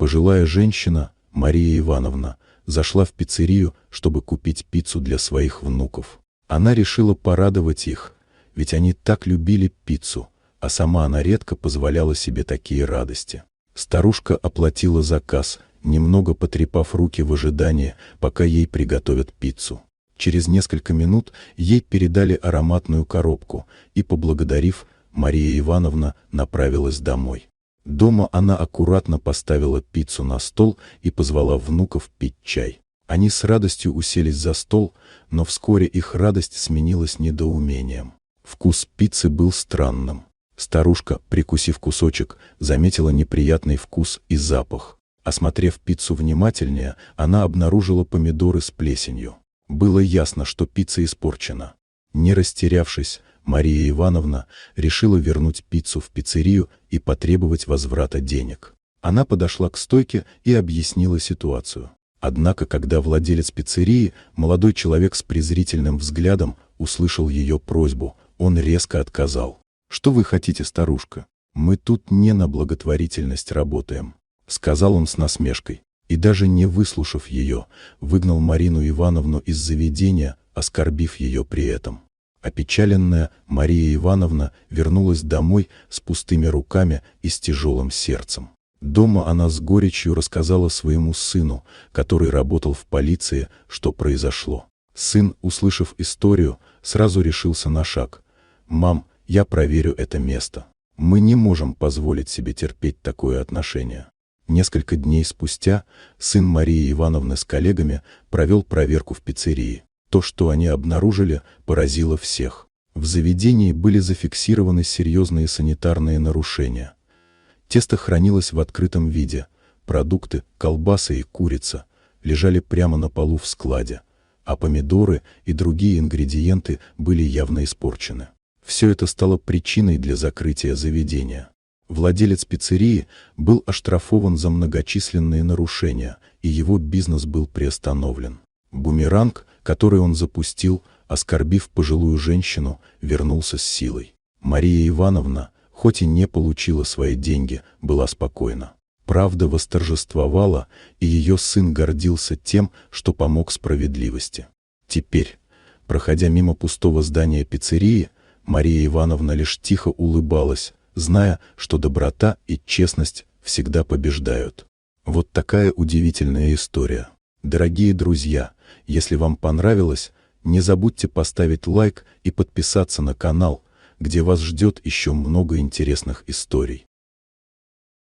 Пожилая женщина, Мария Ивановна, зашла в пиццерию, чтобы купить пиццу для своих внуков. Она решила порадовать их, ведь они так любили пиццу, а сама она редко позволяла себе такие радости. Старушка оплатила заказ, немного потрепав руки в ожидании, пока ей приготовят пиццу. Через несколько минут ей передали ароматную коробку, и, поблагодарив, Мария Ивановна направилась домой. Дома она аккуратно поставила пиццу на стол и позвала внуков пить чай. Они с радостью уселись за стол, но вскоре их радость сменилась недоумением. Вкус пиццы был странным. Старушка, прикусив кусочек, заметила неприятный вкус и запах. Осмотрев пиццу внимательнее, она обнаружила помидоры с плесенью. Было ясно, что пицца испорчена. Не растерявшись, Мария Ивановна решила вернуть пиццу в пиццерию и потребовать возврата денег. Она подошла к стойке и объяснила ситуацию. Однако, когда владелец пиццерии, молодой человек с презрительным взглядом, услышал ее просьбу, он резко отказал. «Что вы хотите, старушка? Мы тут не на благотворительность работаем», — сказал он с насмешкой. И даже не выслушав ее, выгнал Марину Ивановну из заведения, оскорбив ее при этом. Опечаленная Мария Ивановна вернулась домой с пустыми руками и с тяжелым сердцем. Дома она с горечью рассказала своему сыну, который работал в полиции, что произошло. Сын, услышав историю, сразу решился на шаг. «Мам, я проверю это место. Мы не можем позволить себе терпеть такое отношение». Несколько дней спустя сын Марии Ивановны с коллегами провел проверку в пиццерии. То, что они обнаружили, поразило всех. В заведении были зафиксированы серьезные санитарные нарушения. Тесто хранилось в открытом виде, продукты, колбасы и курица лежали прямо на полу в складе, а помидоры и другие ингредиенты были явно испорчены. Все это стало причиной для закрытия заведения. Владелец пиццерии был оштрафован за многочисленные нарушения, и его бизнес был приостановлен. Бумеранг, который он запустил, оскорбив пожилую женщину, вернулся с силой. Мария Ивановна, хоть и не получила свои деньги, была спокойна. Правда восторжествовала, и ее сын гордился тем, что помог справедливости. Теперь, проходя мимо пустого здания пиццерии, Мария Ивановна лишь тихо улыбалась, зная, что доброта и честность всегда побеждают. Вот такая удивительная история. Дорогие друзья, если вам понравилось, не забудьте поставить лайк и подписаться на канал, где вас ждет еще много интересных историй.